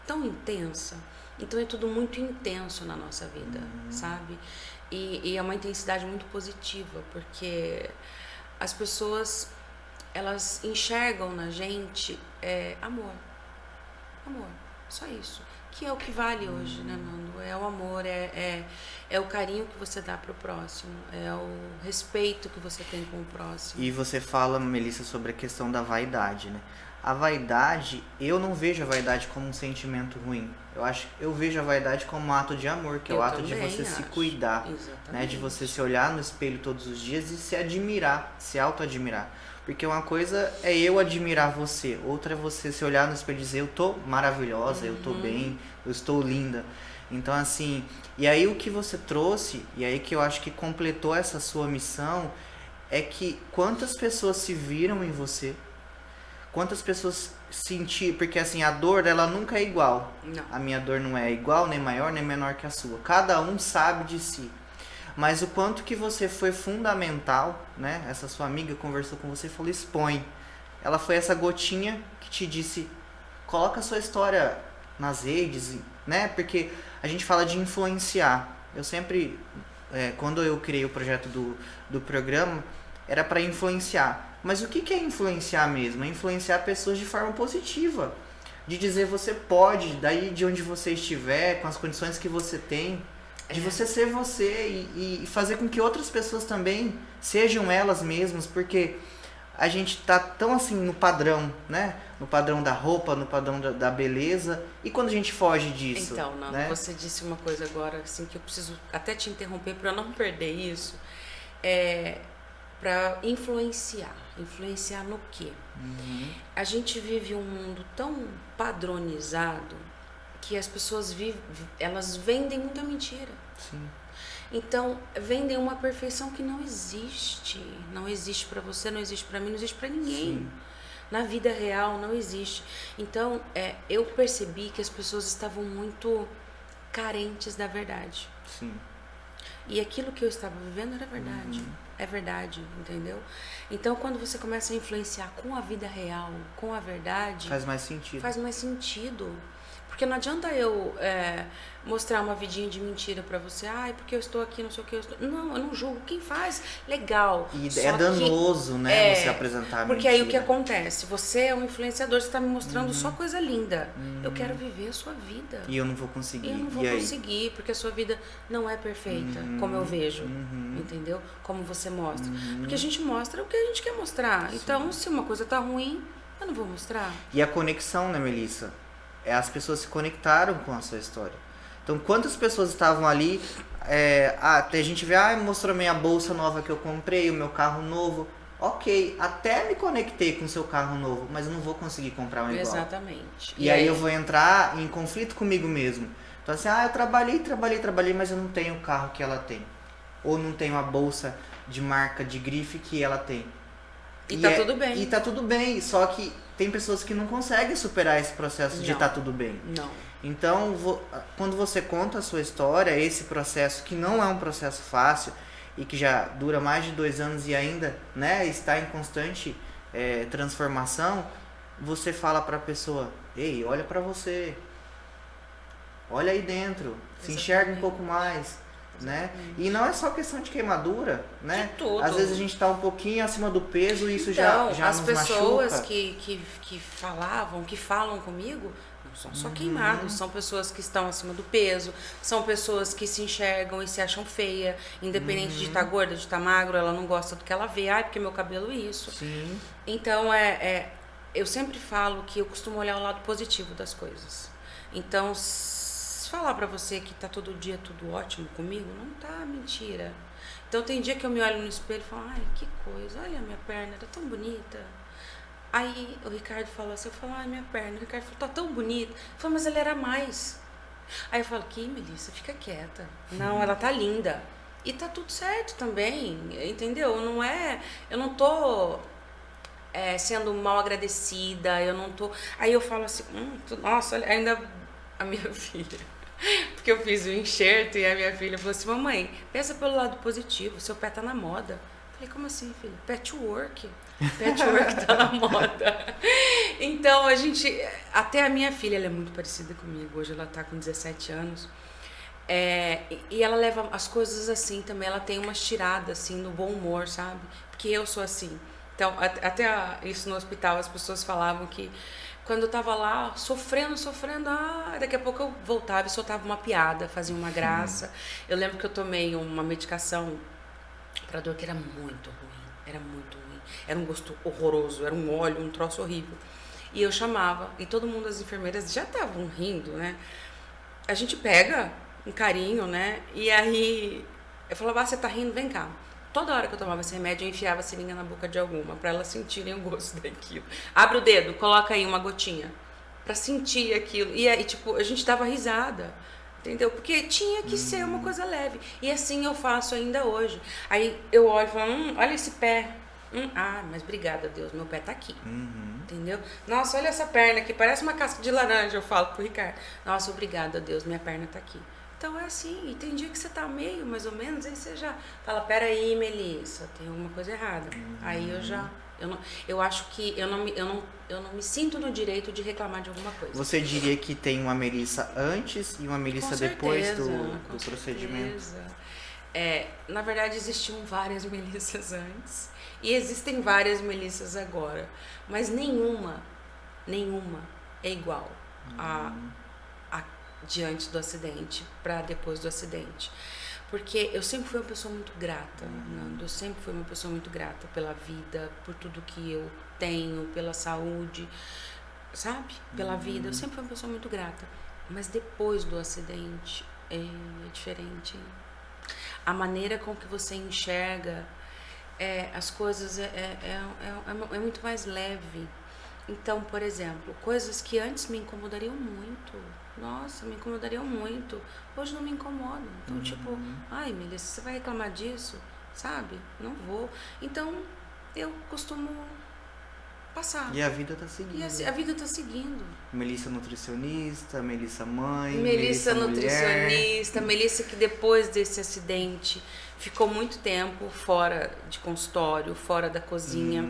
tão intensa. Então é tudo muito intenso na nossa vida, sabe? E é uma intensidade muito positiva, porque as pessoas, elas enxergam na gente amor. Amor, só isso. Que é o que vale hoje, né, Nando? É o amor, é o carinho que você dá pro próximo, é o respeito que você tem com o próximo. E você fala, Melissa, sobre a questão da vaidade, né? A vaidade, eu não vejo a vaidade como um sentimento ruim. Eu vejo a vaidade como um ato de amor, que é o ato de você se cuidar, né? De você se olhar no espelho todos os dias e se admirar, se auto-admirar. Porque uma coisa é eu admirar você, outra é você se olhar no espelho e dizer, eu tô maravilhosa, eu tô bem, eu estou linda. Então, assim, e aí o que você trouxe, e aí que eu acho que completou essa sua missão, é que quantas pessoas se viram em você, quantas pessoas sentiram, porque assim, a dor ela nunca é igual. Não. A minha dor não é igual, nem maior, nem menor que a sua. Cada um sabe de si. Mas o quanto que você foi fundamental, né? Essa sua amiga conversou com você e falou, expõe. Ela foi essa gotinha que te disse, coloca a sua história nas redes, né? Porque a gente fala de influenciar. Eu sempre, quando eu criei o projeto do programa, era para influenciar. Mas o que é influenciar mesmo? É influenciar pessoas de forma positiva. De dizer, você pode, daí de onde você estiver, com as condições que você tem, de você ser você e fazer com que outras pessoas também sejam elas mesmas, porque a gente tá tão assim no padrão, né? No padrão da roupa, no padrão da beleza, e quando a gente foge disso? Então, Nando, né? você disse uma coisa agora, assim, que eu preciso até te interromper para eu não perder isso, para influenciar. Influenciar no quê? A gente vive um mundo tão padronizado que as pessoas elas vendem muita mentira. Sim. Então, vendem uma perfeição que não existe. Não existe para você, não existe para mim, não existe para ninguém. Sim. Na vida real não existe. Então, eu percebi que as pessoas estavam muito carentes da verdade. Sim. E aquilo que eu estava vivendo era verdade. É verdade, entendeu? Então, quando você começa a influenciar com a vida real, com a verdade... Faz mais sentido. Faz mais sentido. Porque não adianta eu mostrar uma vidinha de mentira pra você. Ai, porque eu estou aqui, não sei o que. Não, eu não julgo. Quem faz, legal. E é danoso, né, você apresentar a porque mentira. aí o que acontece? Você é um influenciador, você tá me mostrando só coisa linda. Eu quero viver a sua vida. E eu não vou conseguir. E eu não vou conseguir, porque a sua vida não é perfeita, como eu vejo. Entendeu? Como você mostra. Porque a gente mostra o que a gente quer mostrar. Sim. Então, se uma coisa tá ruim, eu não vou mostrar. E a conexão, né, Melissa? As pessoas se conectaram com a sua história. Então, quantas pessoas estavam ali, a gente vê, mostrou minha bolsa nova que eu comprei, o meu carro novo. Ok, até me conectei com o seu carro novo, mas eu não vou conseguir comprar um igual. Exatamente. E aí eu vou entrar em conflito comigo mesmo. Então assim, eu trabalhei, mas eu não tenho o carro que ela tem. Ou não tenho a bolsa de marca, de grife que ela tem. E tá tudo bem. E tá tudo bem, só que tem pessoas que não conseguem superar esse processo de tá tudo bem. Não. Então, quando você conta a sua história, esse processo que não é um processo fácil e que já dura mais de 2 anos e ainda, né, está em constante transformação, você fala pra pessoa, ei, olha pra você, olha aí dentro, se enxerga um pouco mais. Né? E não é só questão de queimadura, né? De tudo. Às vezes a gente tá um pouquinho acima do peso e isso já as nos machuca. As pessoas que falam comigo, não são só queimados, são pessoas que estão acima do peso, são pessoas que se enxergam e se acham feia, independente de estar gorda, de estar magro, ela não gosta do que ela vê, porque meu cabelo é isso. Sim. Então, eu sempre falo que eu costumo olhar o lado positivo das coisas. Então, se se falar pra você que tá todo dia tudo ótimo comigo, não tá, mentira. Então tem dia que eu me olho no espelho e falo, ai, que coisa, olha a minha perna, tá tão bonita. Aí o Ricardo falou assim, eu falo, ai, minha perna. O Ricardo falou, tá tão bonita. Eu falo, mas ela era mais. Aí eu falo, que Melissa, fica quieta. Não, ela tá linda. E tá tudo certo também, entendeu? Não é, eu não tô sendo mal agradecida, eu não tô... Aí eu falo assim, nossa, olha, ainda a minha filha... Porque eu fiz o enxerto e a minha filha falou assim, mamãe, pensa pelo lado positivo, seu pé tá na moda. Eu falei, como assim, filha? Patchwork. Patchwork tá na moda. Então, a gente... Até a minha filha, ela é muito parecida comigo. Hoje ela tá com 17 anos. E ela leva as coisas assim também. Ela tem umas tiradas, assim, no bom humor, sabe? Porque eu sou assim. Então, até isso no hospital, as pessoas falavam que quando eu tava lá, sofrendo, daqui a pouco eu voltava e soltava uma piada, fazia uma graça. Eu lembro que eu tomei uma medicação pra dor que era muito ruim. Era muito ruim. Era um gosto horroroso, era um óleo, um troço horrível. E eu chamava, e todo mundo, as enfermeiras já estavam rindo, né? A gente pega um carinho, né? E aí eu falava, você tá rindo? Vem cá. Toda hora que eu tomava esse remédio, eu enfiava a seringa na boca de alguma, pra elas sentirem o gosto daquilo. Abre o dedo, coloca aí uma gotinha, pra sentir aquilo. E aí, tipo, a gente dava risada, entendeu? Porque tinha que ser uma coisa leve. E assim eu faço ainda hoje. Aí eu olho e falo, olha esse pé. Mas obrigada, Deus, meu pé tá aqui. Entendeu? Nossa, olha essa perna aqui, parece uma casca de laranja, eu falo pro Ricardo. Nossa, obrigada, Deus, minha perna tá aqui. Então é assim, e tem dia que você tá meio, mais ou menos, aí você já fala, peraí, Melissa, tem alguma coisa errada. Aí eu acho que eu não me sinto no direito de reclamar de alguma coisa. Você diria que tem uma Melissa antes e uma Melissa depois do procedimento? Na verdade, existiam várias Melissas antes e existem várias Melissas agora, mas nenhuma é igual a diante do acidente para depois do acidente. Porque eu sempre fui uma pessoa muito grata, Nando. Eu sempre fui uma pessoa muito grata pela vida, por tudo que eu tenho, pela saúde, sabe? Pela vida. Eu sempre fui uma pessoa muito grata. Mas depois do acidente é diferente. A maneira com que você enxerga as coisas é muito mais leve. Então, por exemplo, coisas que antes me incomodariam muito. Nossa, me incomodariam muito. Hoje não me incomodam. Então, tipo, ai, Melissa, você vai reclamar disso? Sabe? Não vou. Então, eu costumo passar. E a vida tá seguindo. E a vida tá seguindo. Melissa nutricionista, Melissa mãe, Melissa nutricionista, mulher. Melissa que depois desse acidente ficou muito tempo fora de consultório, fora da cozinha.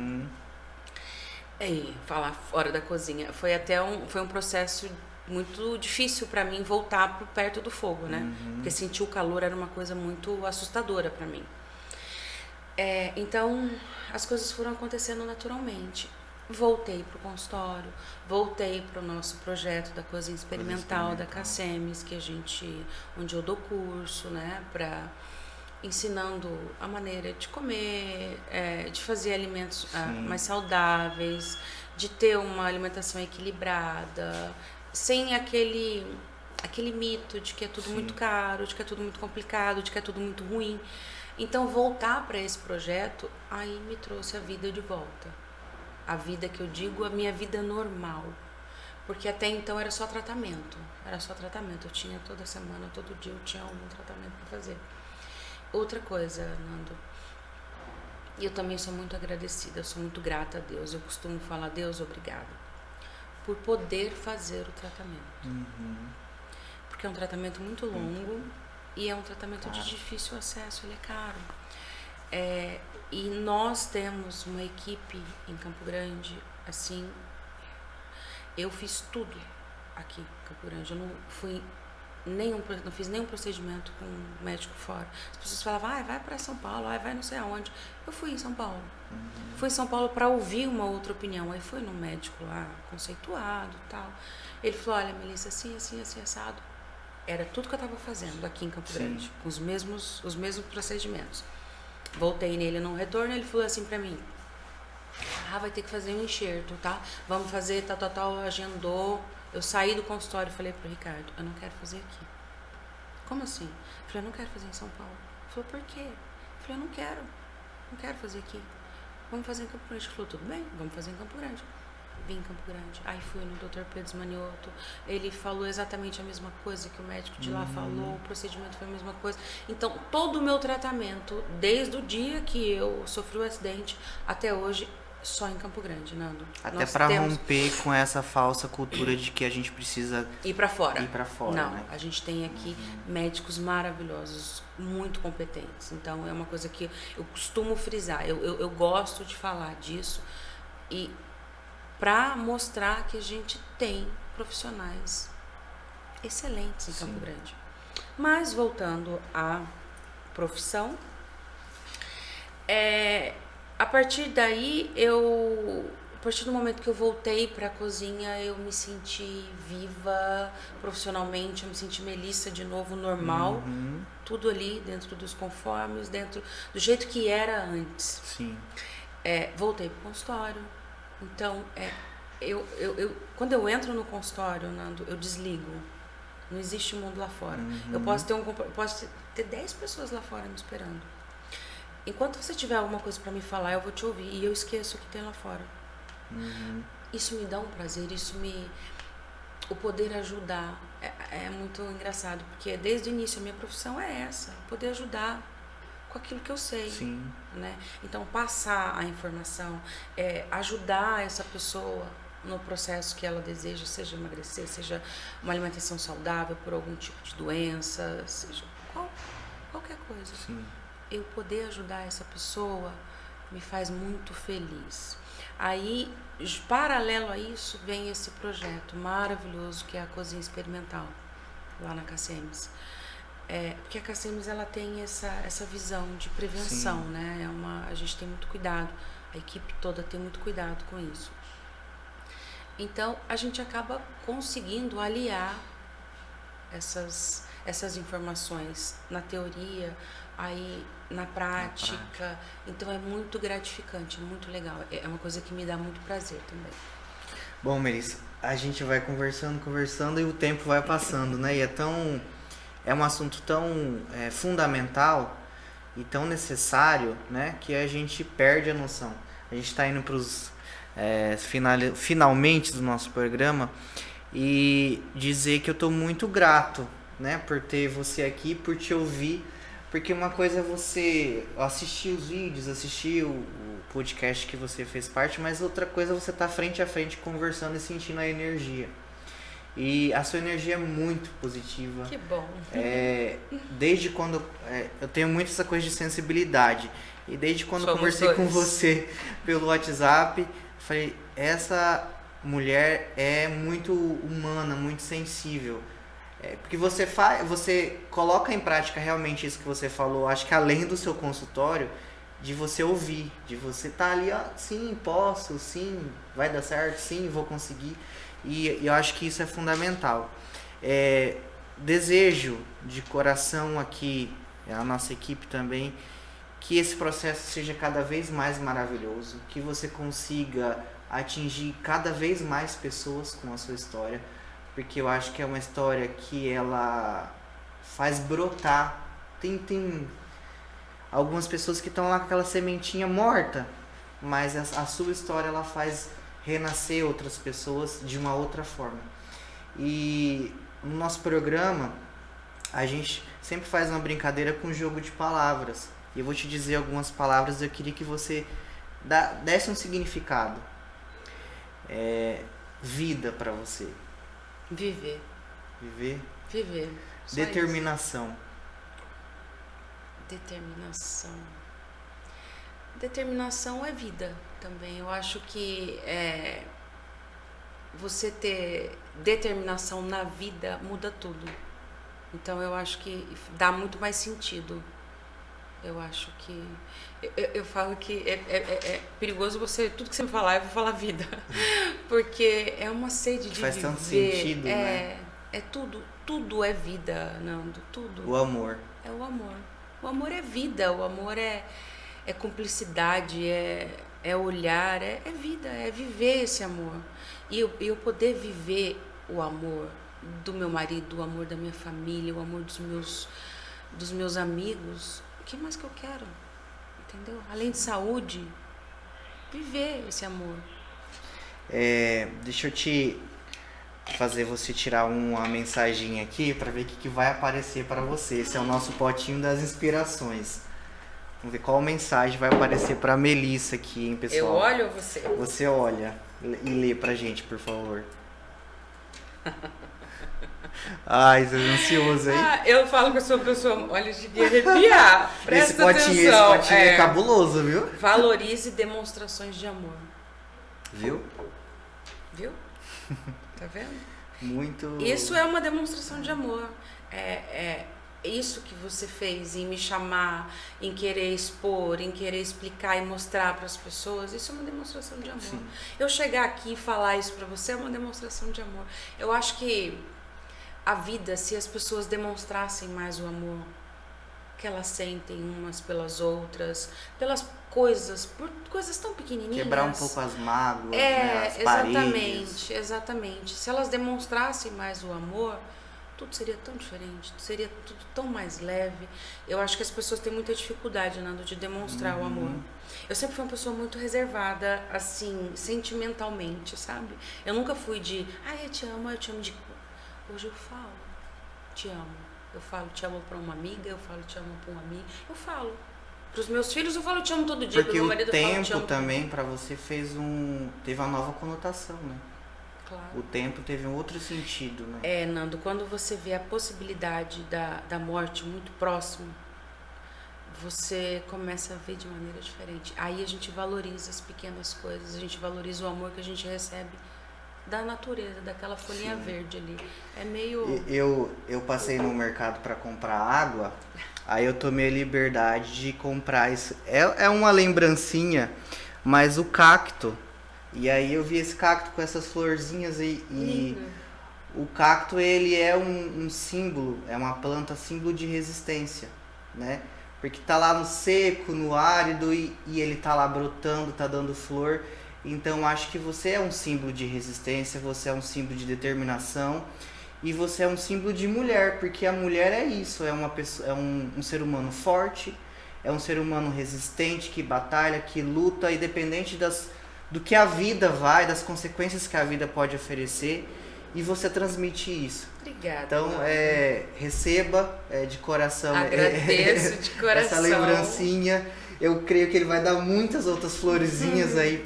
Falar fora da cozinha. Foi um processo muito difícil para mim voltar pro perto do fogo, né? Porque sentir o calor era uma coisa muito assustadora para mim. Então, as coisas foram acontecendo naturalmente. Voltei pro consultório, voltei pro nosso projeto da cozinha experimental da Cassemes, onde eu dou curso, né? Ensinando a maneira de comer, de fazer alimentos mais saudáveis, de ter uma alimentação equilibrada, sem aquele mito de que é tudo muito caro, de que é tudo muito complicado, de que é tudo muito ruim. Então, voltar para esse projeto, aí me trouxe a vida de volta. A vida que eu digo, a minha vida normal. Porque até então era só tratamento. Eu tinha toda semana, todo dia eu tinha algum tratamento para fazer. Outra coisa, Nando, eu também sou muito agradecida, eu sou muito grata a Deus. Eu costumo falar, Deus, obrigada, por poder fazer o tratamento. Porque é um tratamento muito longo e é um tratamento de difícil acesso, ele é caro. E nós temos uma equipe em Campo Grande, assim, eu fiz tudo aqui em Campo Grande, eu não fiz nenhum procedimento com um médico fora. As pessoas falavam, vai para São Paulo, vai não sei aonde. Eu fui em São Paulo. Fui em São Paulo para ouvir uma outra opinião. Aí fui num médico lá, conceituado e tal. Ele falou, olha, Melissa, assim, assado. Era tudo que eu estava fazendo aqui em Campo Grande, com os mesmos procedimentos. Voltei nele num retorno, ele falou assim para mim, vai ter que fazer um enxerto, tá? Vamos fazer tal, agendou. Eu saí do consultório e falei pro Ricardo, eu não quero fazer aqui. Como assim? Eu falei, eu não quero fazer em São Paulo. Ele falou, por quê? Eu falei, eu não quero fazer aqui. Vamos fazer em Campo Grande. Ele falou, tudo bem, vamos fazer em Campo Grande. Vim em Campo Grande. Aí fui no Dr. Pedro Manioto. Ele falou exatamente a mesma coisa que o médico de lá falou. O procedimento foi a mesma coisa. Então, todo o meu tratamento, desde o dia que eu sofri o acidente até hoje, só em Campo Grande, Nando. Até para romper com essa falsa cultura de que a gente precisa ir para fora. Não, né? A gente tem aqui médicos maravilhosos, muito competentes. Então, é uma coisa que eu costumo frisar. Eu gosto de falar disso e para mostrar que a gente tem profissionais excelentes em Campo Grande. Mas, voltando à profissão, a partir daí, a partir do momento que eu voltei para a cozinha, eu me senti viva profissionalmente, eu me senti Melissa de novo, normal, tudo ali dentro dos conformes, dentro do jeito que era antes. Sim. Voltei para o consultório. Então, quando eu entro no consultório, Nando, eu desligo. Não existe mundo lá fora. Eu posso ter 10 pessoas lá fora me esperando. Enquanto você tiver alguma coisa para me falar, eu vou te ouvir. E eu esqueço o que tem lá fora. Isso me dá um prazer, o poder ajudar é muito engraçado, porque desde o início a minha profissão é essa, poder ajudar com aquilo que eu sei. Sim. Né? Então, passar a informação, ajudar essa pessoa no processo que ela deseja, seja emagrecer, seja uma alimentação saudável por algum tipo de doença, seja qualquer coisa. Sim. Eu poder ajudar essa pessoa me faz muito feliz. Aí, paralelo a isso, vem esse projeto maravilhoso que é a Cozinha Experimental, lá na Cacemes. Porque a Cacemes, ela tem essa visão de prevenção, né? A gente tem muito cuidado, a equipe toda tem muito cuidado com isso. Então, a gente acaba conseguindo aliar essas informações na teoria, aí na prática. Então, é muito gratificante, muito legal. É uma coisa que me dá muito prazer também. Bom, Melissa, a gente vai conversando e o tempo vai passando, né? E é um assunto tão fundamental e tão necessário, né, que a gente perde a noção. A gente está indo para os finalmente do nosso programa e dizer que eu estou muito grato, né, por ter você aqui, por te ouvir, porque uma coisa é você assistir os vídeos, assistir o podcast que você fez parte, mas outra coisa é você estar frente a frente conversando e sentindo a energia. E a sua energia é muito positiva. Que bom. Desde quando... eu tenho muito essa coisa de sensibilidade. E desde quando eu conversei com você pelo WhatsApp, falei, essa mulher é muito humana, muito sensível. Porque você coloca em prática realmente isso que você falou. Acho que além do seu consultório, de você ouvir, de você estar ali, sim, posso, sim, vai dar certo, sim, vou conseguir. E eu acho que isso é fundamental. Desejo de coração aqui, a nossa equipe também, que esse processo seja cada vez mais maravilhoso, que você consiga atingir cada vez mais pessoas com a sua história, porque eu acho que é uma história que ela faz brotar. Tem algumas pessoas que estão lá com aquela sementinha morta, mas a sua história ela faz renascer outras pessoas de uma outra forma. E no nosso programa a gente sempre faz uma brincadeira com jogo de palavras. E eu vou te dizer algumas palavras, eu queria que você desse um significado. Vida para você. Viver. Determinação. Determinação é vida também. Eu acho que você ter determinação na vida muda tudo. Então eu acho que dá muito mais sentido. Eu acho que... Eu falo que é perigoso você... Tudo que você me falar, eu vou falar vida. Porque é uma sede de faz viver. Tanto sentido, né? Tudo é vida, Nando. Tudo. O amor. É o amor. O amor é vida. O amor é cumplicidade, é olhar, é vida, é viver esse amor. E eu poder viver o amor do meu marido, o amor da minha família, o amor dos meus amigos, o que mais que eu quero? Entendeu? Além de saúde, viver esse amor. Deixa eu te fazer você tirar uma mensagem aqui para ver o que vai aparecer para você. Esse é o nosso potinho das inspirações. Vamos ver qual mensagem vai aparecer para a Melissa aqui, hein, pessoal? Eu olho ou você? Você olha e lê pra gente, por favor. Ai, você é ansioso, hein? Eu falo que eu sou uma pessoa, olha, cheguei a arrepiar. Presta atenção. Esse potinho é cabuloso, viu? Valorize demonstrações de amor. Viu? Tá vendo? Muito. Isso é uma demonstração de amor. Isso que você fez em me chamar, em querer expor, em querer explicar e mostrar para as pessoas, isso é uma demonstração de amor. Sim. Eu chegar aqui e falar isso para você é uma demonstração de amor. Eu acho que a vida, se as pessoas demonstrassem mais o amor que elas sentem umas pelas outras, pelas coisas, por coisas tão pequenininhas. Quebrar um pouco as mágoas, né? As paredes. Exatamente. Se elas demonstrassem mais o amor, tudo seria tão diferente, seria tudo tão mais leve. Eu acho que as pessoas têm muita dificuldade, Nando, de demonstrar o amor. Eu sempre fui uma pessoa muito reservada, assim, sentimentalmente, sabe? Eu nunca fui de, eu te amo de... Hoje eu falo, te amo. Eu falo, te amo pra uma amiga, eu falo, te amo pra um amigo. Eu falo. Pros meus filhos eu falo, te amo todo dia. Porque pro meu marido, o tempo eu falo, te amo também pra você teve uma nova conotação, né? Claro. O tempo teve um outro sentido, né? Nando, quando você vê a possibilidade da morte muito próximo, você começa a ver de maneira diferente. Aí a gente valoriza as pequenas coisas, a gente valoriza o amor que a gente recebe da natureza, daquela folhinha verde ali. É meio... Eu passei no mercado para comprar água, aí eu tomei a liberdade de comprar isso. É uma lembrancinha, mas o cacto. E aí eu vi esse cacto com essas florzinhas e o cacto, ele é um símbolo, é uma planta símbolo de resistência, né? Porque tá lá no seco, no árido e ele tá lá brotando, tá dando flor. Então acho que você é um símbolo de resistência, você é um símbolo de determinação e você é um símbolo de mulher, porque a mulher é isso, é uma pessoa, é um ser humano forte, é um ser humano resistente, que batalha, que luta, independente do que a vida das consequências que a vida pode oferecer, e você transmite isso. Obrigada. Então, receba de coração. Agradeço de coração. Essa lembrancinha. Eu creio que ele vai dar muitas outras florezinhas aí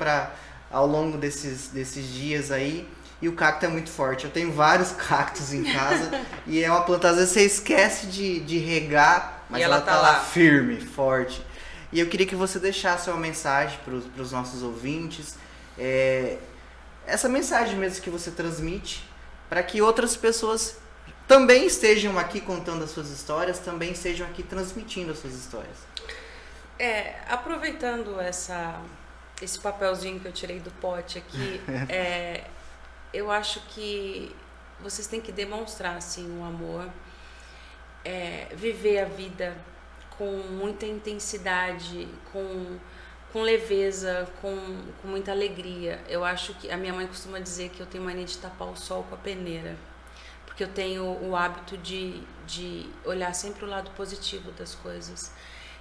ao longo desses dias aí. E o cacto é muito forte. Eu tenho vários cactos em casa e é uma planta, às vezes você esquece de regar, mas ela tá lá firme, forte. E eu queria que você deixasse uma mensagem para os nossos ouvintes, essa mensagem mesmo que você transmite, para que outras pessoas também estejam aqui contando as suas histórias, também estejam aqui transmitindo as suas histórias. Aproveitando esse papelzinho que eu tirei do pote aqui, eu acho que vocês têm que demonstrar assim, o amor, viver a vida com muita intensidade, com leveza, com muita alegria. Eu acho que a minha mãe costuma dizer que eu tenho mania de tapar o sol com a peneira, porque eu tenho o hábito de olhar sempre o lado positivo das coisas.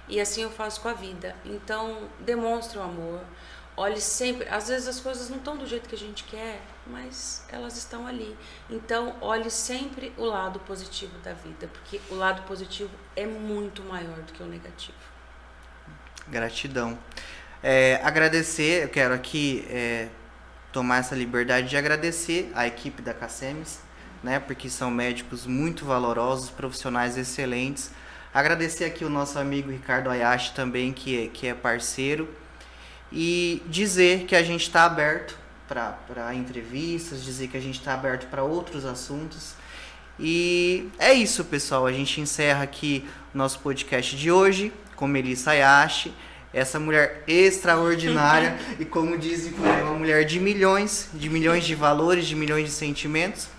E assim eu faço com a vida. Então, demonstre o amor. Olhe sempre, às vezes as coisas não estão do jeito que a gente quer, mas elas estão ali. Então, olhe sempre o lado positivo da vida, porque o lado positivo é muito maior do que o negativo. Gratidão. Agradecer, eu quero aqui tomar essa liberdade de agradecer a equipe da Cacemes, né, porque são médicos muito valorosos, profissionais excelentes. Agradecer aqui o nosso amigo Ricardo Ayashi também, que é parceiro. E dizer que a gente está aberto para entrevistas, dizer que a gente está aberto para outros assuntos. E é isso, pessoal. A gente encerra aqui o nosso podcast de hoje com Melissa Ayashi, essa mulher extraordinária e, como dizem, é uma mulher de milhões de valores, de milhões de sentimentos.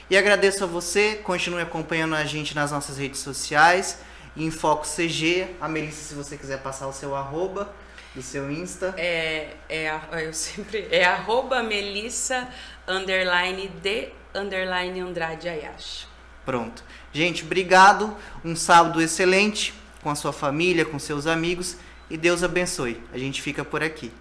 E agradeço a você, continue acompanhando a gente nas nossas redes sociais, em Foco CG. A Melissa, se você quiser passar o seu arroba do seu Insta. @Melissa_D _Andrade Ayashi. Pronto. Gente, obrigado. Um sábado excelente com a sua família, com seus amigos. E Deus abençoe. A gente fica por aqui.